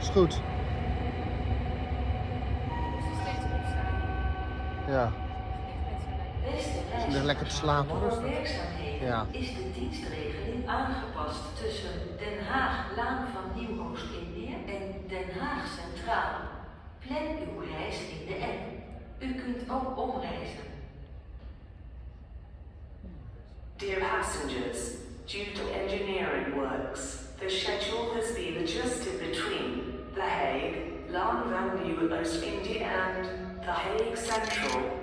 Is goed. Ja. Ze ligt lekker te slapen. Voor werkzaamheden Ja. is de dienstregeling aangepast tussen Den Haag, Laan van Nieuw-Oost-Indië en Den Haag Centraal. Plan uw reis in de app. U kunt ook omreizen. Dear passengers, due to engineering works, the schedule has been adjusted between The Hague, Laan van Nieuw-Oost-Indië and The Hague Central.